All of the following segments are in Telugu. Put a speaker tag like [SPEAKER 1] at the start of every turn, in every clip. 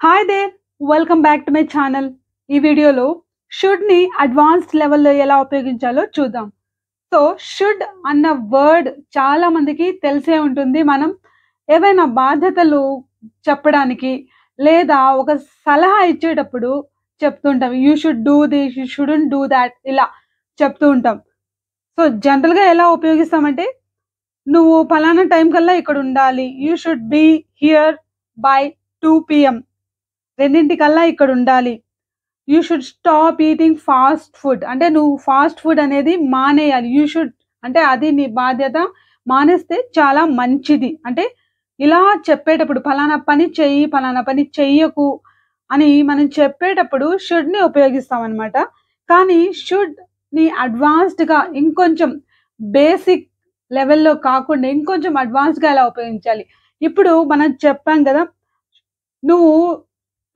[SPEAKER 1] Hi there! Welcome back to my channel. ఈ వీడియోలో షుడ్‌ని అడ్వాన్స్డ్ లెవెల్‌లో ఎలా ఉపయోగించాలో చూద్దాం. సో, షుడ్ అన్న వర్డ్ చాలా మందికి తెలిసే ఉంటుంది. మనం ఏవైనా బాధ్యతలు చెప్పడానికి లేదా ఒక సలహా ఇచ్చేటప్పుడు చెప్తుంటాం. You should do this, you shouldn't do that ఇలా చెప్తూ ఉంటాం. సో, జనరల్‌గా ఎలా ఉపయోగిస్తామంటే, నువ్వు పలానా టైం కల్లా ఇక్కడుండాలి. You should be here by 2 PM. 2:00కల్లా ఇక్కడుండాలి. You should stop eating fast food. అంటే నువ్వు ఫాస్ట్ ఫుడ్ అనేది మానేయాలి. యూ షుడ్ అంటే అది నీ బాధ్యత. మానేస్తే చాలా మంచిది. అంటే ఇలా చెప్పేటప్పుడు పలానా పని చెయ్యి, పలానా పని చెయ్యకు అని మనం చెప్పేటప్పుడు షుడ్‌ని ఉపయోగిస్తామనమాట. కానీ షుడ్‌ని అడ్వాన్స్డ్‌గా ఇంకొంచెం బేసిక్ లెవెల్‌లో కాకుండా ఇంకొంచెం అడ్వాన్స్‌గా ఎలా ఉపయోగించాలి. ఇప్పుడు మనం చెప్పాం గదా! నువ్వు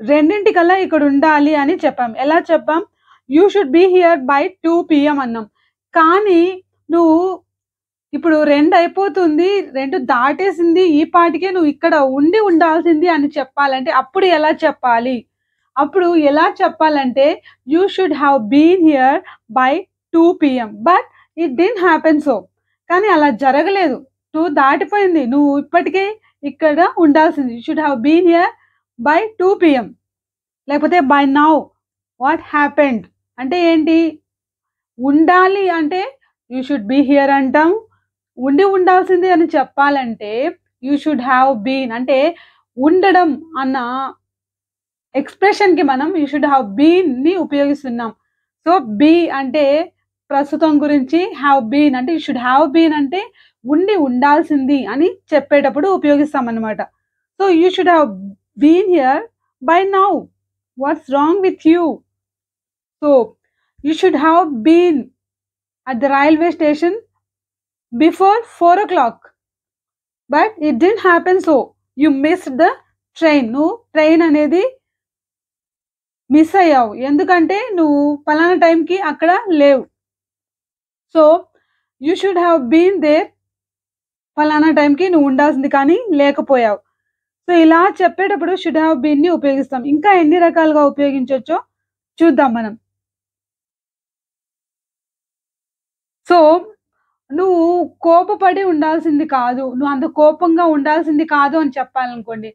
[SPEAKER 1] 2:00కల్లా ఇక్కడుండాలి అని చెప్పాం. ఎలా చెప్పాం? You should be here by 2 PM అన్నాం. కానీ నువ్వు ఇప్పుడు 2 అయిపోతుంది. 2 దాటేసింది. ఈ పాటికే నువ్వు ఇక్కడ ఉండాల్సింది అని చెప్పాలంటే అప్పుడు ఎలా చెప్పాలి? అప్పుడు ఎలా చెప్పాలంటే you should have been here by 2 PM. But it didn't happen so. కానీ అలా జరగలేదు. 2 దాటిపోయింది. నువ్వు ఇప్పటికే ఇక్కడ ఉండాల్సింది. You should have been here by 2 PM. లేకపోతే బై నౌ వాట్ హ్యాపెండ్ అంటే ఏంటి? ఉండాలి అంటే యూ షుడ్ బీ హియర్ అంటాం. ఉండాల్సింది అని చెప్పాలంటే యూ షుడ్ హావ్ బీన్ అంటే ఉండడం అన్న ఎక్స్‌ప్రెషన్‌కి మనం యూ షుడ్ హావ్ బీన్‌ని ఉపయోగిస్తున్నాం. సో, బీ అంటే ప్రస్తుతం గురించి, హావ్ బీన్ అంటే యూ షుడ్ హావ్ బీన్ అంటే ఉండాల్సింది అని చెప్పేటప్పుడు ఉపయోగిస్తామనమాట. So, you should have been here by now. What's wrong with you? So, you should have been at the railway station before 4 o'clock. But it didn't happen so. You missed the train. నువ్వు ట్రైన్ అనేది మిస్ అయ్యావు. ఎందుకంటే నువ్వు పలానా టైంకి అక్కడ లేవు. So, you should have been there పలానా టైంకి నువ్వు ఉండాల్సింది కానీ లేకపోయావు. సో, ఇలా చెప్పేటప్పుడు షుడ్ హ్యావ్ బీన్‌ని ఉపయోగిస్తాం. ఇంకా ఎన్ని రకాలుగా ఉపయోగించొచ్చో చూద్దాం మనం. సో, నువ్వు కోపపడి ఉండాల్సింది కాదు. నువ్వు అంత కోపంగా ఉండాల్సింది కాదు అని చెప్పాలనుకోండి.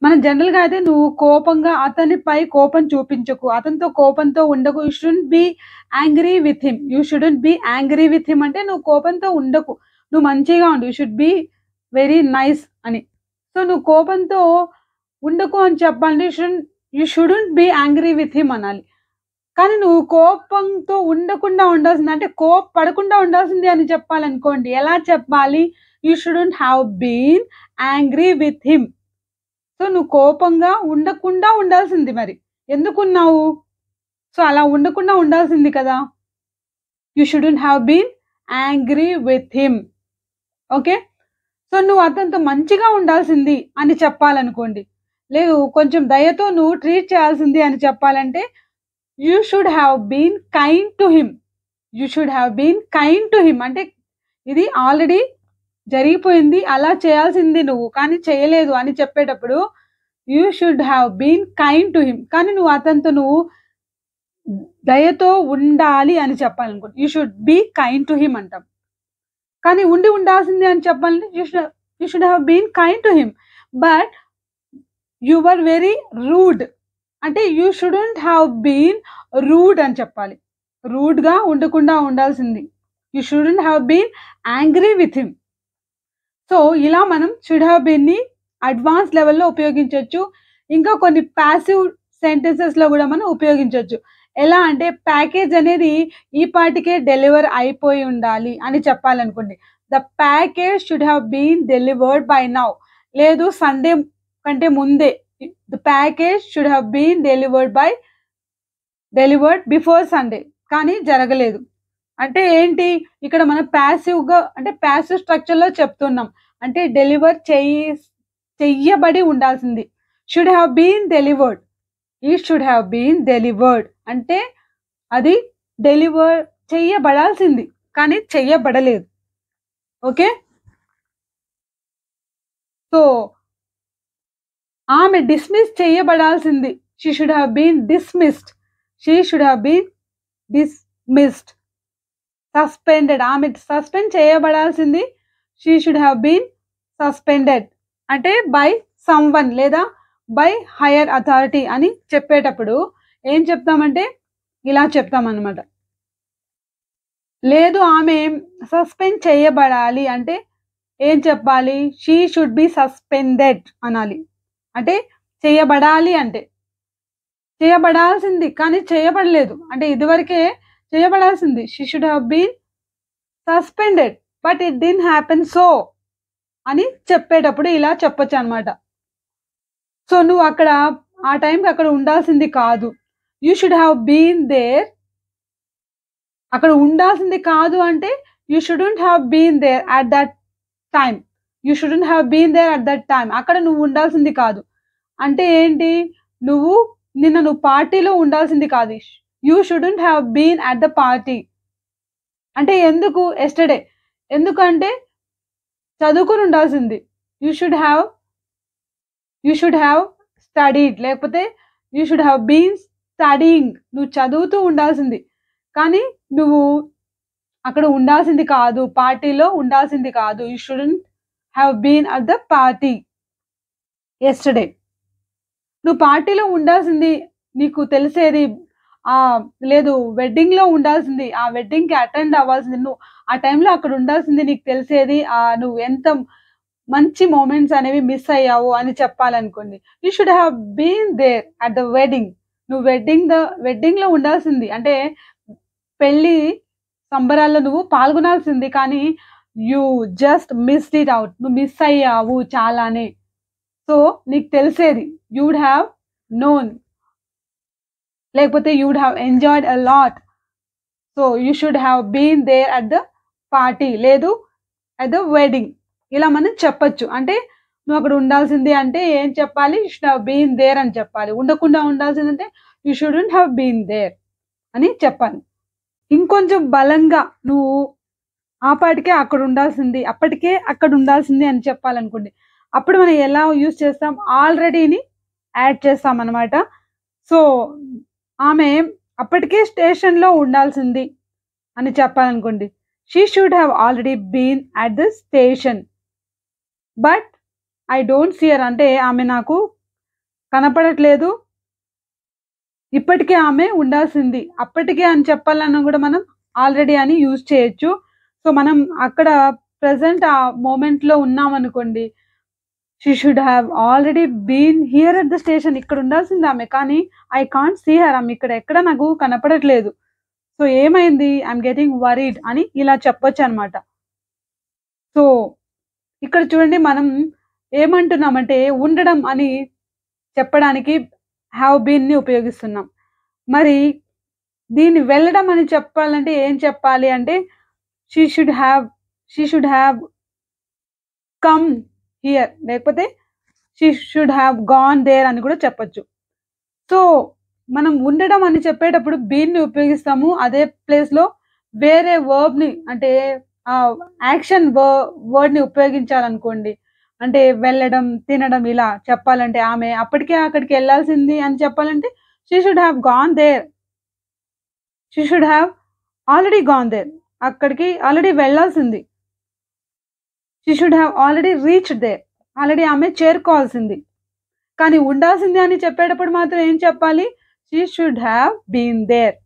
[SPEAKER 1] మనం జనరల్‌గా అయితే నువ్వు కోపంగా అతనిపై కోపం చూపించకు. అతనితో కోపంతో ఉండకు. You shouldn't be angry with him. You shouldn't be angry with him అంటే నువ్వు కోపంతో ఉండకు. నువ్వు మంచిగా ఉండు. You should be very nice అని. సో, నువ్వు కోపంతో ఉండకు అని చెప్పాలంటే you shouldn't be angry with him అనాలి. కానీ నువ్వు కోపంతో ఉండకుండా ఉండాల్సింది అంటే కోప్పడకుండా ఉండాల్సింది అని చెప్పాలనుకోండి. ఎలా చెప్పాలి? You shouldn't have been angry with him. So, నువ్వు కోపంగా ఉండకుండా ఉండాల్సింది మరి. ఎందుకున్నావు? సో, అలా ఉండకుండా ఉండాల్సింది కదా! You shouldn't have been angry with him. Okay. So, నువ్వు అతనితో మంచిగా ఉండాల్సింది అని చెప్పాలనుకోండి. లేదు కొంచెం దయతో నువ్వు ట్రీట్ చేయాల్సింది అని చెప్పాలంటే you should have been kind to him. You should have been kind to him అంటే ఇది ఆల్రెడీ జరిగిపోయింది. అలా చేయాల్సింది నువ్వు. కానీ చేయలేదు అని చెప్పేటప్పుడు you should have been kind to him. కానీ నువ్వు అతనితో నువ్వు దయతో ఉండాలి అని చెప్పాలనుకో. You should be kind to him అంటాం. కానీ ఉండాల్సింది అని చెప్పాలంటే you should have been kind to him. But you were very rude. అంటే you shouldn't have been rude అని చెప్పాలి. రూడ్‌గా ఉండకుండా ఉండాల్సింది. You shouldn't have been angry with him. So, ఇలా మనం షుడ్ హావ్ బీన్‌ని అడ్వాన్స్ లెవెల్‌లో ఉపయోగించొచ్చు. ఇంకా కొన్ని పాసివ్ సెంటెన్సెస్‌లో గూడా మనం ఉపయోగించొచ్చు. ఎలా అంటే ప్యాకేజ్ అనేది ఈ పాటికే డెలివర్ అయిపోయి ఉండాలి అని చెప్పాలనుకోండి. The package should have been delivered by now. లేదు సండే కంటే ముందే the package should have been delivered before Sunday. కానీ జరగలేదు. అంటే ఏంటి? ఇక్కడ మనం పాసివ్‌గా అంటే పాసివ్ స్ట్రక్చర్‌లో చెప్తున్నాం. అంటే డెలివర్ చెయ్యబడి ఉండాల్సింది. Should have been delivered. It should have been delivered అంటే అది డెలివర్ చెయ్యబడాల్సింది. కానీ చెయ్యబడలేదు. ఓకే. సో, ఆమె డిస్మిస్ చేయబడాల్సింది. She should have been dismissed. She should have been dismissed. Suspended, ఆమె సస్పెండ్ చేయబడాల్సింది. She should have been suspended. అంటే బై సమ్వన్ లేదా బై హైయర్ అథారిటీ అని చెప్పేటప్పుడు ఏం చెప్తామంటే ఇలా చెప్తామన్నమాట. లేదు ఆమె సస్పెండ్ చేయబడాలి అంటే ఏం చెప్పాలి? షీ షుడ్ బి సస్పెండెడ్ అనాలి. అంటే చేయబడాలి అంటే చేయబడాల్సింది కానీ చేయబడలేదు అంటే ఇదివరకే చేయబడాల్సింది. She should have been suspended but it didn't happen so అని చెప్పేటప్పుడు ఇలా చెప్పొచ్చు అనమాట. సో నువ్వు అక్కడ ఆ టైంకి అక్కడ ఉండాల్సింది కాదు. You should have been there. అక్కడ ఉండాల్సింది కాదు అంటే you shouldn't have been there at that time. You shouldn't have been there at that time. అక్కడ నువ్వు ఉండాల్సింది కాదు అంటే ఏంటి? నువ్వు పార్టీలో ఉండాల్సింది కాదు. You shouldn't have been at the party అంటే ఎందుకు? ఎస్టర్డే. ఎందుకంటే చదువుకుని ఉండాల్సింది. యూ షుడ్ హ్యావ్ స్టడీడ్, లేకపోతే you should have been studying. నువ్వు చదువుతూ ఉండాల్సింది కానీ నువ్వు అక్కడ ఉండాల్సింది కాదు, పార్టీలో ఉండాల్సింది కాదు. You shouldn't have been at the party yesterday. నువ్వు పార్టీలో ఉండాల్సింది నీకు తెలిసేది లేదు, వెడ్డింగ్లో ఉండాల్సింది, ఆ వెడ్డింగ్కి అటెండ్ అవ్వాల్సింది, నువ్వు ఆ టైంలో అక్కడ ఉండాల్సింది నీకు తెలిసేది నువ్వు ఎంత మంచి మూమెంట్స్ అనేవి మిస్ అయ్యావు అని చెప్పాలనుకోండి. You should have been there at the wedding. నువ్వు వెడ్డింగ్లో ఉండాల్సింది అంటే పెళ్ళి సంబరాల్లో నువ్వు పాల్గొనాల్సింది కానీ you just missed it out. నువ్వు మిస్ అయ్యావు చాలానే. సో నీకు తెలిసేది యూ వుడ్ హ్యావ్ నోన్, లేకపోతే you would have enjoyed a lot. So you should have been there at the party, లేదు అట్ ద వెడ్డింగ్. ఇలా మనం చెప్పచ్చు. అంటే నువ్వు అక్కడ ఉండాల్సింది అంటే ఏం చెప్పాలి? You should have been there అని చెప్పాలి. ఉండకుండా ఉండాల్సింది అంటే you shouldn't have been there అని చెప్పాలి. ఇంకొంచెం బలంగా నువ్వు అప్పటికే అక్కడ ఉండాల్సింది అని చెప్పాలనుకోండి. అప్పుడు మనం ఎలా యూజ్ చేస్తాం? ఆల్రెడీని యాడ్ చేస్తాం అనమాట. సో ఆమె అప్పటికే స్టేషన్లో ఉండాల్సింది అని చెప్పాలనుకోండి. She should have already been at the station but I don't see her. అంటే ఆమె నాకు కనపడట్లేదు, ఇప్పటికే ఆమె ఉండాల్సింది. అప్పటికే అని చెప్పాలన్నా కూడా మనం ఆల్రెడీ అని యూజ్ చేయొచ్చు. సో మనం అక్కడ ప్రెసెంట్ ఆ మూమెంట్లో ఉన్నామనుకోండి. She should have already been here at the station. ఇక్కడ ఉండాల్సింది ఆమె కానీ ఐ కాంట్ సీ హర్. ఆమె ఇక్కడ ఎక్కడ నాకు కనపడట్లేదు. సో ఏమైంది? ఐఎమ్ గెటింగ్ వరీడ్ అని ఇలా చెప్పొచ్చు అనమాట. సో ఇక్కడ చూడండి మనం ఏమంటున్నామంటే ఉండడం అని చెప్పడానికి హ్యావ్ బీన్ని ఉపయోగిస్తున్నాం. మరి దీన్ని వెళ్ళడం అని చెప్పాలంటే ఏం చెప్పాలి అంటే she should have come here, లేకపోతే she should have gone there అని కూడా చెప్పొచ్చు. సో మనం ఉండడం అని చెప్పేటప్పుడు బీన్ని ఉపయోగిస్తాము. అదే ప్లేస్లో వేరే వర్బ్ని అంటే యాక్షన్ వర్డ్ని ఉపయోగించాలనుకోండి. అంటే వెళ్ళడం, తినడం ఇలా చెప్పాలంటే ఆమె అప్పటికే అక్కడికి వెళ్ళాల్సింది అని చెప్పాలంటే she should have gone there. She should have already gone there. అక్కడికి ఆల్రెడీ వెళ్ళాల్సింది. She should have already reached there. Already ఆమె చేరుకోవాల్సింది. కానీ ఉండాల్సింది అని చెప్పేటప్పుడు మాత్రం ఏం చెప్పాలి? She should have been there.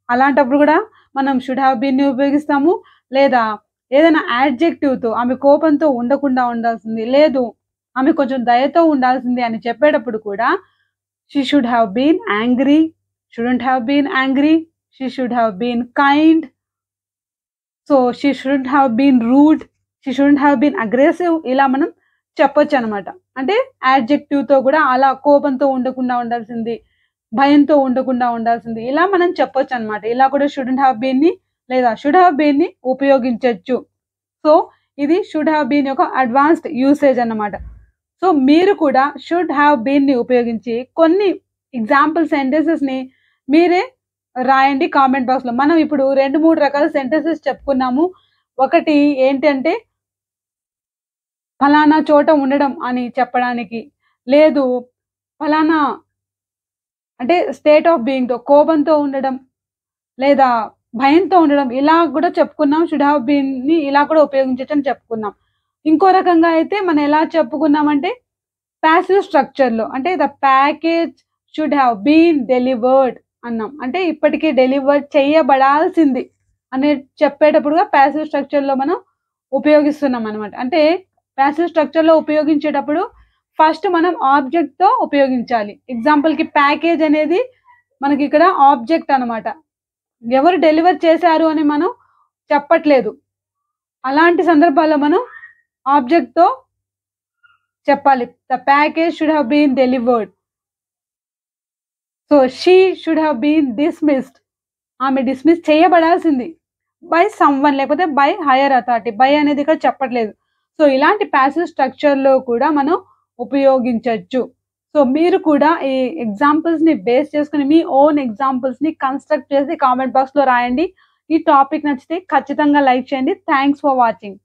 [SPEAKER 1] అలాంటప్పుడు కూడా మనం షుడ్ హ్యావ్ బీన్ని ఉపయోగిస్తాము. లేదా ఏదైనా యాడ్జెక్టివ్తో ఆమె కోపంతో ఉండకుండా ఉండాల్సింది, లేదు ఆమె కొంచెం దయతో ఉండాల్సింది అని చెప్పేటప్పుడు కూడా she should have been angry, shouldn't have been angry, she should have been kind. So she shouldn't have been rude, she shouldn't have been aggressive. ఇలా మనం చెప్పొచ్చు అనమాట. అంటే యాడ్జెక్టివ్తో కూడా అలా కోపంతో ఉండకుండా ఉండాల్సింది, భయంతో ఉండకుండా ఉండాల్సింది, ఇలా మనం చెప్పొచ్చు అనమాట. ఇలా కూడా షుడెంట్ హ్యావ్ బీన్ని లేదా షుడ్ హ్యావ్ బీన్ని ఉపయోగించవచ్చు. సో ఇది షుడ్ హ్యావ్ బీన్ యొక్క అడ్వాన్స్డ్ యూసేజ్ అన్నమాట. సో మీరు కూడా షుడ్ హ్యావ్ బీన్ని ఉపయోగించి కొన్ని ఎగ్జాంపుల్ సెంటెన్సెస్ని మీరే రాయండి కామెంట్ బాక్స్లో. మనం ఇప్పుడు 2-3 రకాల సెంటెన్సెస్ చెప్పుకున్నాము. ఒకటి ఏంటంటే ఫలానా చోట ఉండడం అని చెప్పడానికి, లేదు ఫలానా అంటే స్టేట్ ఆఫ్ బీయింగ్‌తో కోపంతో ఉండడం, లేదా భయంతో ఉండడం ఇలా కూడా చెప్పుకున్నాం. షుడ్ హావ్ బీన్‌ని ఇలా కూడా ఉపయోగించొచ్చని చెప్పుకున్నాం. ఇంకో రకంగా అయితే మనం ఎలా చెప్పుకున్నామంటే పాసివ్ స్ట్రక్చర్‌లో అంటే the package should have been delivered అన్నాం. అంటే ఇప్పటికి డెలివర్ చేయబడాల్సింది అని చెప్పేటప్పుడుగా పాసివ్ స్ట్రక్చర్‌లో మనం ఉపయోగిస్తున్నామనమాట. అంటే పాసివ్ స్ట్రక్చర్‌లో ఉపయోగించేటప్పుడు ఫస్ట్ మనం ఆబ్జెక్ట్‌తో ఉపయోగించాలి. ఎగ్జాంపుల్‌కి ప్యాకేజ్ అనేది మనకిక్కడ ఆబ్జెక్ట్ అనమాట. ఎవరు డెలివర్ చేశారు అని మనం చెప్పట్లేదు. అలాంటి సందర్భాల్లో మనం ఆబ్జెక్ట్‌తో చెప్పాలి. The package should have been delivered. So, she should have been dismissed. ఆమె డిస్మిస్ చేయబడాల్సింది. బై సమ్‌వన్ లేకపోతే బై హైయర్ అథారిటీ. బై అనేది ఇక్కడ చెప్పట్లేదు. సో, ఇలాంటి పాసివ్ స్ట్రక్చర్‌లో కూడా మనం ఉపయోగించొచ్చు. సో, మీరు కూడా ఈ ఎగ్జాంపుల్స్‌ని బేస్ చేసుకొని మీ ఓన్ ఎగ్జాంపుల్స్‌ని కన్‌స్ట్రక్ట్ చేసి కామెంట్ బాక్స్‌లో రాయండి. ఈ టాపిక్ నచ్చితే ఖచ్చితంగా లైక్ చేయండి. Thanks for watching.